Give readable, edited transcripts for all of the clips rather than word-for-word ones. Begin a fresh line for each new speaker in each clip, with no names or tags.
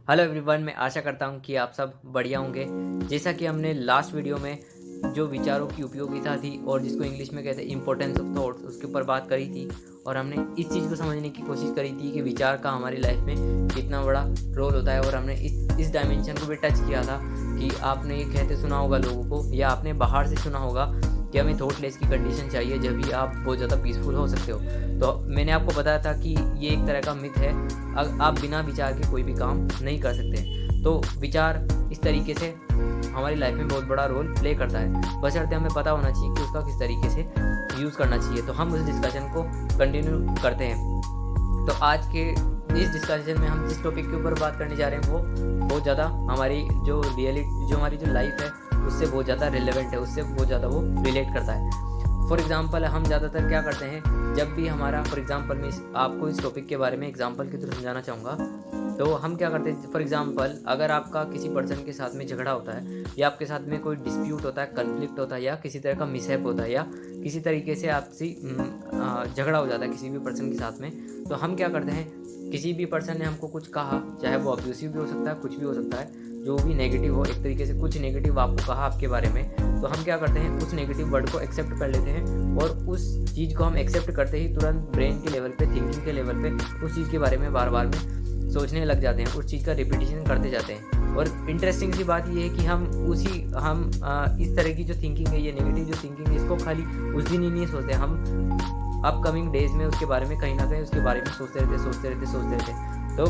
Hello everyone, मैं आशा करता हूँ कि आप सब बढ़िया होंगे। जैसा कि हमने लास्ट वीडियो में जो विचारों की उपयोगिता थी और जिसको इंग्लिश में कहते हैं इम्पोर्टेंस ऑफ थॉट्स, उसके ऊपर बात करी थी और हमने इस चीज़ को समझने की कोशिश करी थी कि विचार का हमारी लाइफ में कितना बड़ा रोल होता है। और हमने इस डायमेंशन को भी टच किया था कि आपने ये कहते सुना होगा लोगों को, या आपने बाहर से सुना होगा कि हमें थॉटलेस की कंडीशन चाहिए जब भी आप बहुत ज़्यादा पीसफुल हो सकते हो। तो मैंने आपको बताया था कि ये एक तरह का मिथ है, आप बिना विचार के कोई भी काम नहीं कर सकते। तो विचार इस तरीके से हमारी लाइफ में बहुत बड़ा रोल प्ले करता है, बशर्ते हमें पता होना चाहिए कि उसका किस तरीके से यूज़ करना चाहिए। तो हम उस डिस्कशन को कंटिन्यू करते हैं। तो आज के इस डिस्कशन में हम जिस टॉपिक के ऊपर बात करने जा रहे हैं वो बहुत ज़्यादा हमारी जो हमारी जो लाइफ है उससे बहुत ज़्यादा रिलेवेंट है, उससे बहुत ज़्यादा वो रिलेट करता है। फॉर एग्ज़ाम्पल, हम ज़्यादातर क्या करते हैं जब भी हमारा, फॉर एग्ज़ाम्पल मैं आपको इस टॉपिक के बारे में एग्ज़ाम्पल के थ्रू समझाना चाहूँगा। तो हम क्या करते हैं, फॉर एग्ज़ाम्पल अगर आपका किसी पर्सन के साथ में झगड़ा होता है या आपके साथ में कोई डिस्प्यूट होता है, कन्फ्लिक्ट होता है या किसी तरह का मिसहैप होता है या किसी तरीके से आपसी झगड़ा हो जाता है किसी भी पर्सन के साथ में, तो हम क्या करते हैं, किसी भी पर्सन ने हमको कुछ कहा, चाहे वो अब्यूसिव भी हो सकता है, कुछ भी हो सकता है, जो भी नेगेटिव हो, एक तरीके से कुछ नेगेटिव आपको कहा आपके बारे में, तो हम क्या करते हैं उस नेगेटिव वर्ड को एक्सेप्ट कर लेते हैं। और उस चीज़ को हम एक्सेप्ट करते ही तुरंत ब्रेन के लेवल पे, थिंकिंग के लेवल पे उस चीज़ के बारे में बार बार में सोचने लग जाते हैं, उस चीज़ का रिपीटिशन करते जाते हैं। और इंटरेस्टिंग सी बात ये है कि हम इस तरह की जो थिंकिंग है, ये नेगेटिव जो थिंकिंग है, इसको खाली उस दिन ही नहीं सोचते, हम अपकमिंग डेज में उसके बारे में कहीं ना कहीं उसके बारे में सोचते रहते। तो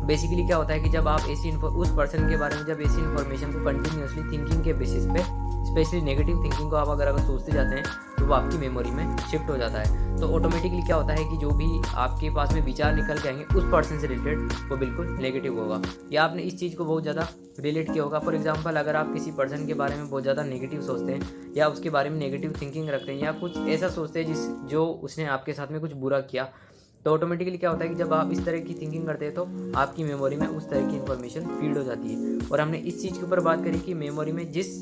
बेसिकली क्या होता है कि जब आप उस पर्सन के बारे में जब ऐसी इन्फॉर्मेशन को कंटिन्यूसली थिंकिंग के बेसिस पे, स्पेशली नेगेटिव थिंकिंग को आप अगर सोचते जाते हैं तो वो आपकी मेमोरी में शिफ्ट हो जाता है। तो ऑटोमेटिकली क्या होता है कि जो भी आपके पास में विचार निकल के आएंगे उस पर्सन से रिलेटेड वो बिल्कुल नेगेटिव होगा। या आपने इस चीज़ को बहुत ज़्यादा रिलेट किया होगा। फॉर एग्जांपल, अगर आप किसी पर्सन के बारे में बहुत ज़्यादा नेगेटिव सोचते हैं या उसके बारे में नेगेटिव थिंकिंग रखते हैं या कुछ ऐसा सोचते हैं जो उसने आपके साथ में कुछ बुरा किया, तो ऑटोमेटिकली क्या होता है कि जब आप इस तरह की थिंकिंग करते हैं तो आपकी मेमोरी में उस तरह की इन्फॉर्मेशन फीड हो जाती है। और हमने इस चीज़ के ऊपर बात करी कि मेमोरी में जिस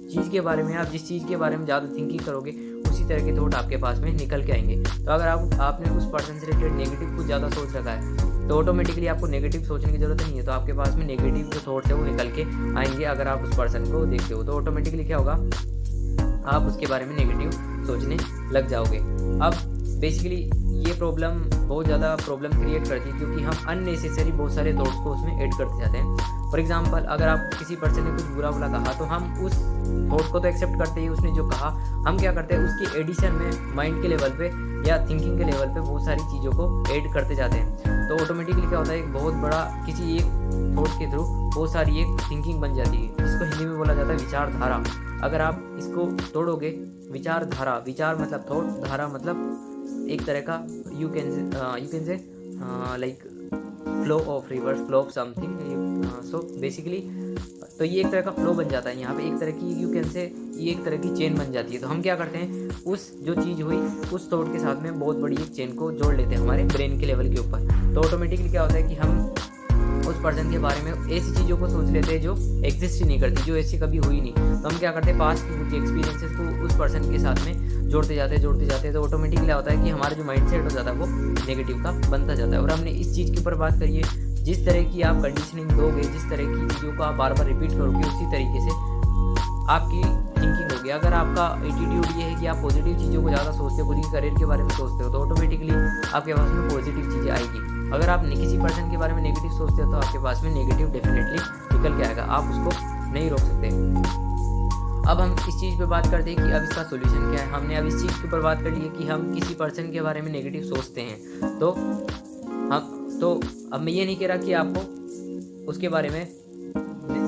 चीज़ के बारे में ज़्यादा थिंकिंग करोगे उसी तरह के थॉट आपके पास में निकल के आएंगे। तो अगर आपने उस पर्सन से रिलेटेड नेगेटिव कुछ ज़्यादा सोच रखा है तो ऑटोमेटिकली आपको नेगेटिव सोचने की ज़रूरत नहीं है, तो आपके पास में नेगेटिव जो थॉट्स है वो निकल के आएंगे। अगर आप उस पर्सन को देखते हो तो ऑटोमेटिकली क्या होगा, आप उसके बारे में नेगेटिव सोचने लग जाओगे। अब बेसिकली ये प्रॉब्लम बहुत ज़्यादा प्रॉब्लम क्रिएट करती है क्योंकि हम अननेसेसरी बहुत सारे थॉट्स को उसमें ऐड करते जाते हैं। फॉर एग्जांपल, अगर आप किसी पर्सन ने कुछ बुरा कहा तो हम उस थॉट को तो एक्सेप्ट करते ही, उसने जो कहा, हम क्या करते हैं उसकी एडिशन में माइंड के लेवल पे या थिंकिंग के लेवल पे बहुत सारी चीज़ों को ऐड करते जाते हैं। तो ऑटोमेटिकली क्या होता है, एक बहुत बड़ा किसी एक थॉट के थ्रू बहुत सारी एक थिंकिंग बन जाती है, जिसको हिंदी में बोला जाता है विचारधारा। अगर आप इसको तोड़ोगे, विचारधारा, विचार मतलब थॉट, धारा मतलब एक तरह का you can say like flow of reverse, flow of something. So basically तो ये एक तरह का फ्लो बन जाता है यहाँ पे, एक तरह की यू कैन से ये एक तरह की चेन बन जाती है। तो हम क्या करते हैं, उस जो चीज़ हुई उस थॉट के साथ में बहुत बड़ी एक चेन को जोड़ लेते हैं हमारे ब्रेन के लेवल के ऊपर। तो ऑटोमेटिकली क्या होता है कि हम उस पर्सन के बारे में ऐसी चीज़ों को सोच लेते हैं जो एग्जिस्ट ही नहीं करती, जो ऐसी कभी हुई नहीं। तो हम क्या करते हैं, पास्ट की एक्सपीरियंसेस को उस पर्सन के साथ में जोड़ते जाते हैं। तो ऑटोमेटिकली क्या होता है कि हमारा जो माइंड सेट हो जाता है वो नेगेटिव का बनता जाता है। और हमने इस चीज़ के ऊपर बात करी है, जिस तरह की आप कंडीशनिंग दोगे, जिस तरह की चीज़ों को आप बार बार रिपीट करोगे, उसी तरीके से आपकी थिंकिंग होगी। अगर आपका एटीट्यूड ये है कि आप पॉजिटिव चीज़ों को ज़्यादा सोचते हो, खुद के करियर के बारे में सोचते हो, तो ऑटोमेटिकली आपके पास में पॉजिटिव चीज़ें आएगी। अगर आप किसी पर्सन के बारे में नेगेटिव सोचते हो तो आपके पास में नेगेटिव डेफिनेटली निकल के आएगा, आप उसको नहीं रोक सकते। अब हम इस चीज़ पे बात करते हैं कि अब इसका सोल्यूशन क्या है। हमने अब इस चीज़ के ऊपर बात कर ली है कि हम किसी पर्सन के बारे में नेगेटिव सोचते हैं, तो अब मैं ये नहीं कह रहा कि आपको उसके बारे में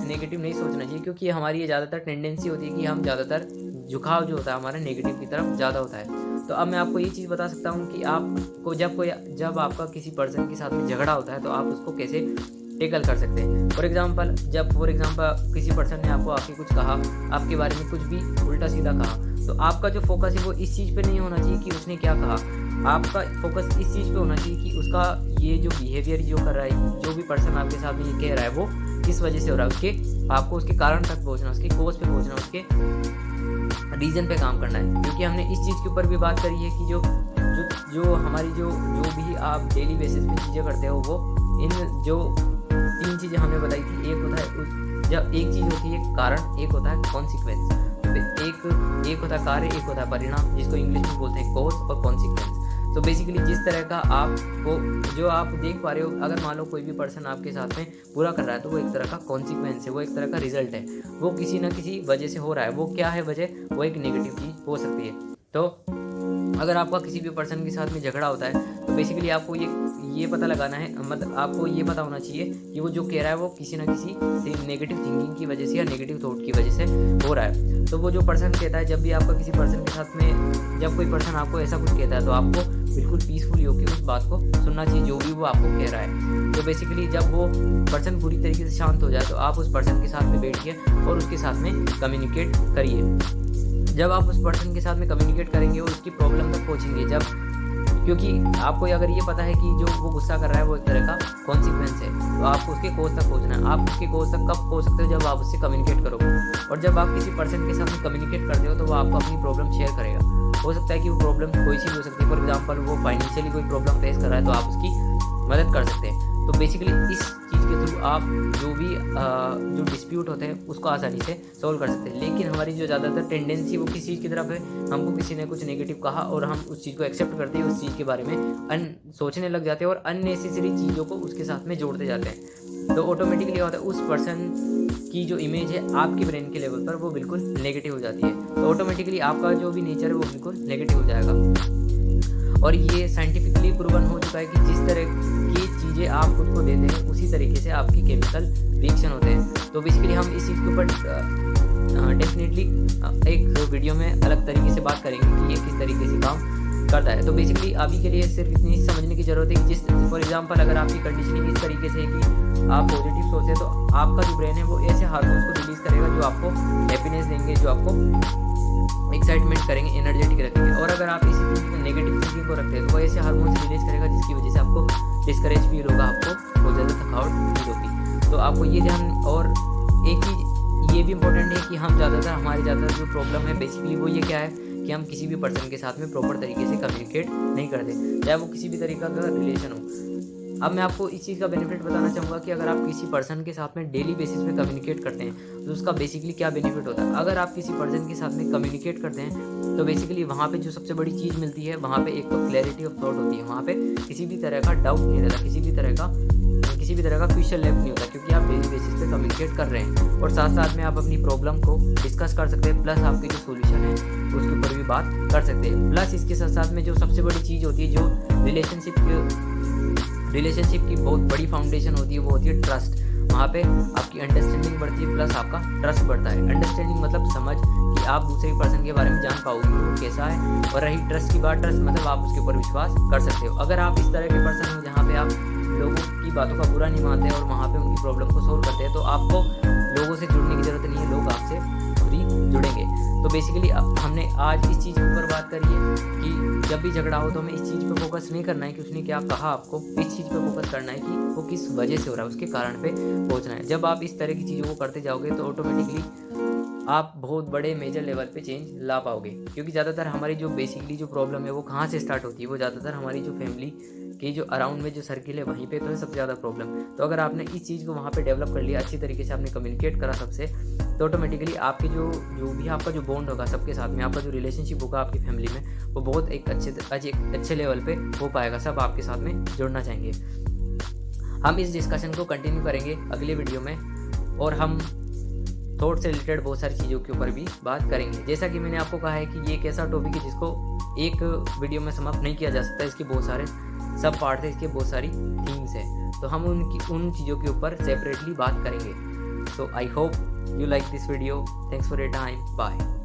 नेगेटिव नहीं सोचना चाहिए, क्योंकि हमारी ये ज़्यादातर टेंडेंसी होती है कि हम ज़्यादातर झुकाव जो होता है हमारा नेगेटिव की तरफ ज़्यादा होता है। तो अब मैं आपको ये चीज़ बता सकता हूँ कि आपको जब आपका किसी पर्सन के साथ में झगड़ा होता है तो आप उसको कैसे टेकल कर सकते हैं। फॉर एग्जांपल, किसी पर्सन ने आपको आके कुछ कहा, आपके बारे में कुछ भी उल्टा सीधा कहा, तो आपका जो फोकस है वो इस चीज़ पे नहीं होना चाहिए कि उसने क्या कहा। आपका फोकस इस चीज़ पे होना चाहिए कि उसका ये जो बिहेवियर जो कर रहा है, जो भी पर्सन आपके साथ में ये कह रहा है वो किस वजह से हो रहा है, आपको उसके कारण तक पहुँचना, उसके कोज पे पहुँचना, उसके रीजन पे काम करना है। क्योंकि हमने इस चीज़ के ऊपर भी बात करी है कि जो हमारी जो भी आप डेली बेसिस पे चीज़ें करते हो वो इन जो 3 चीज़ें हमने बताई थी। एक होता है जब एक चीज़ होती है कारण, एक होता है कॉन्सिक्वेंस। एक होता है कार्य, एक होता है परिणाम, जिसको इंग्लिश में बोलते हैं कॉज और कॉन्सिक्वेंस। तो बेसिकली जिस तरह का आपको जो आप देख पा रहे हो, अगर मान लो कोई भी पर्सन आपके साथ में बुरा कर रहा है तो वो एक तरह का कॉन्सिक्वेंस है, वो एक तरह का रिजल्ट है, वो किसी ना किसी वजह से हो रहा है। वो क्या है वजह? वो एक नेगेटिव चीज़ हो सकती है। तो अगर आपका किसी भी पर्सन के साथ में झगड़ा होता है तो बेसिकली आपको ये पता लगाना है, मतलब आपको ये पता होना चाहिए कि वो जो कह रहा है वो किसी ना किसी नेगेटिव थिंकिंग की वजह से या नेगेटिव थॉट की वजह से हो रहा है। तो वो जो पर्सन कहता है, जब भी आपका किसी पर्सन के साथ में जब कोई पर्सन आपको ऐसा कुछ कहता है तो आपको बिल्कुल पीसफुली होकर उस बात को सुनना चाहिए जो भी वो आपको कह रहा है। तो बेसिकली जब वो पर्सन पूरी तरीके से शांत हो जाए तो आप उस पर्सन के साथ में बैठिए और उसके साथ में कम्युनिकेट करिए। जब आप उस पर्सन के साथ में कम्युनिकेट करेंगे और उसकी प्रॉब्लम तक पहुंचेंगे, जब क्योंकि आपको अगर ये पता है कि जो वो गुस्सा कर रहा है वो एक तरह का कॉन्सिक्वेंस है, तो आपको उसके कोज तक पहुंचना है। आप उसके कोज तक कब पहुंच सकते हो? जब आप उससे कम्युनिकेट करोगे। और जब आप किसी पर्सन के साथ में कम्युनिकेट करते हो तो वो आपको अपनी प्रॉब्लम शेयर करेगा। हो सकता है कि वो प्रॉब्लम कोई चीज़ हो सकती है, फॉर एग्जाम्पल वो फाइनेंशियली कोई प्रॉब्लम फेस कर रहा है तो आप उसकी मदद कर सकते हैं। तो बेसिकली इस चीज़ के थ्रू आप जो डिस्प्यूट होते हैं उसको आसानी से सॉल्व कर सकते हैं। लेकिन हमारी जो ज़्यादातर टेंडेंसी वो किस चीज़ की तरफ है, हमको किसी ने कुछ नेगेटिव कहा और हम उस चीज़ को एक्सेप्ट करते हैं, उस चीज़ के बारे में सोचने लग जाते हैं और अननेसेसरी चीज़ों को उसके साथ में जोड़ते जाते हैं। तो ऑटोमेटिकली क्या होता है, उस पर्सन की जो इमेज है आपके ब्रेन के लेवल पर वो बिल्कुल नेगेटिव हो जाती है। तो ऑटोमेटिकली आपका जो भी नेचर है वो बिल्कुल नेगेटिव हो जाएगा। और ये साइंटिफिकली प्रूवन हो चुका है कि जिस तरह की चीज़ें आप खुद को देते हैं उसी तरीके से आपकी केमिकल रिएक्शन होते हैं। तो बेसिकली हम इस चीज़ के ऊपर डेफिनेटली एक वीडियो में अलग तरीके से बात करेंगे कि ये किस तरीके से काम करता है। तो बेसिकली अभी के लिए सिर्फ इतनी समझने की ज़रूरत है कि जिस फॉर एग्जांपल अगर आपकी कंडीशनिंग इस तरीके से है कि आप पॉजिटिव सोचें तो आपका जो ब्रेन है वो ऐसे हार्मोन्स को रिलीज़ करेगा जो आपको हैप्पीनेस देंगे, जो आपको एक्साइटमेंट करेंगे, एनर्जेटिक रखेंगे। और अगर आप इसी नेगेटिव थिंकिंग को रखते हैं तो वो ऐसे हार्मोन्स रिलीज करेगा जिसकी वजह से आपको डिस्करेज फील होगा, आपको बहुत ज़्यादा थकावट फील होगी। तो आपको ये ध्यान, और एक चीज़ ये भी इम्पोर्टेंट है कि हम हमारी ज़्यादातर जो प्रॉब्लम है बेसिकली वो ये क्या है कि हम किसी भी पर्सन के साथ में प्रॉपर तरीके से कम्युनिकेट नहीं करते, चाहे वो किसी भी तरीका का रिलेशन हो। अब मैं आपको इस चीज़ का बेनिफिट बताना चाहूँगा कि अगर आप किसी पर्सन के साथ में डेली बेसिस पे कम्युनिकेट करते हैं तो उसका बेसिकली क्या बेनिफिट होता है। अगर आप किसी पर्सन के साथ में कम्युनिकेट करते हैं तो बेसिकली वहाँ पे जो सबसे बड़ी चीज़ मिलती है, वहाँ पे एक तो क्लैरिटी ऑफ थॉट होती है, वहाँ पे किसी भी तरह का डाउट नहीं रहता, किसी भी तरह का क्वेश्चन लेफ्ट नहीं होता, क्योंकि आप डेली बेसिस पे कम्युनिकेट कर रहे हैं। और साथ साथ में आप अपनी प्रॉब्लम को डिस्कस कर सकते हैं, प्लस आपकी जो सोल्यूशन है उसके ऊपर भी बात कर सकते हैं। प्लस इसके साथ साथ में जो सबसे बड़ी चीज़ होती है, जो रिलेशनशिप की बहुत बड़ी फाउंडेशन होती है, वो होती है ट्रस्ट। वहाँ पे आपकी अंडरस्टैंडिंग बढ़ती है, प्लस आपका ट्रस्ट बढ़ता है। अंडरस्टैंडिंग मतलब समझ कि आप दूसरे पर्सन के बारे में जान पाओगे कि वो कैसा है, और रही ट्रस्ट की बात, ट्रस्ट मतलब आप उसके ऊपर विश्वास कर सकते हो। अगर आप इस तरह के पर्सन हो जहाँ पे आप लोगों की बातों का बुरा नहीं मानते और वहाँ पे उनकी प्रॉब्लम को सोल्व करते हैं, तो आपको लोगों से जुड़ने की ज़रूरत नहीं है, लोग आपसे खुद ही जुड़ेंगे। तो बेसिकली हमने आज इस चीज़ के ऊपर बात करी है कि जब भी झगड़ा हो तो हमें इस चीज़ पे फोकस नहीं करना है कि उसने क्या कहा आपको, इस चीज़ पे फोकस करना है कि वो किस वजह से हो रहा है, उसके कारण पे पहुंचना है। जब आप इस तरह की चीज़ों को करते जाओगे तो ऑटोमेटिकली आप बहुत बड़े मेजर लेवल पे चेंज ला पाओगे, क्योंकि ज़्यादातर हमारी जो बेसिकली जो प्रॉब्लम है वो कहाँ से स्टार्ट होती है, वो ज़्यादातर हमारी जो फैमिली कि जो अराउंड में जो सर्किल है वहीं पे तो है सबसे ज़्यादा प्रॉब्लम। तो अगर आपने इस चीज़ को वहाँ पे डेवलप कर लिया, अच्छी तरीके से आपने कम्युनिकेट करा सबसे, तो ऑटोमेटिकली आपके जो भी आपका जो बॉन्ड होगा सबके साथ में, आपका जो रिलेशनशिप होगा आपकी फैमिली में, वो बहुत एक अच्छे लेवल पे हो पाएगा। सब आपके साथ में जुड़ना चाहेंगे। हम इस डिस्कशन को कंटिन्यू करेंगे अगले वीडियो में, और हम थॉट से रिलेटेड बहुत सारी चीज़ों के ऊपर भी बात करेंगे। जैसा कि मैंने आपको कहा है कि ये एक ऐसा टॉपिक है जिसको एक वीडियो में समाप्त नहीं किया जा सकता, इसके बहुत सारे सब पार्ट है, इसके बहुत सारी थीम्स है, तो हम उन चीज़ों के ऊपर सेपरेटली बात करेंगे। So I hope you like this video. Thanks for your time. Bye.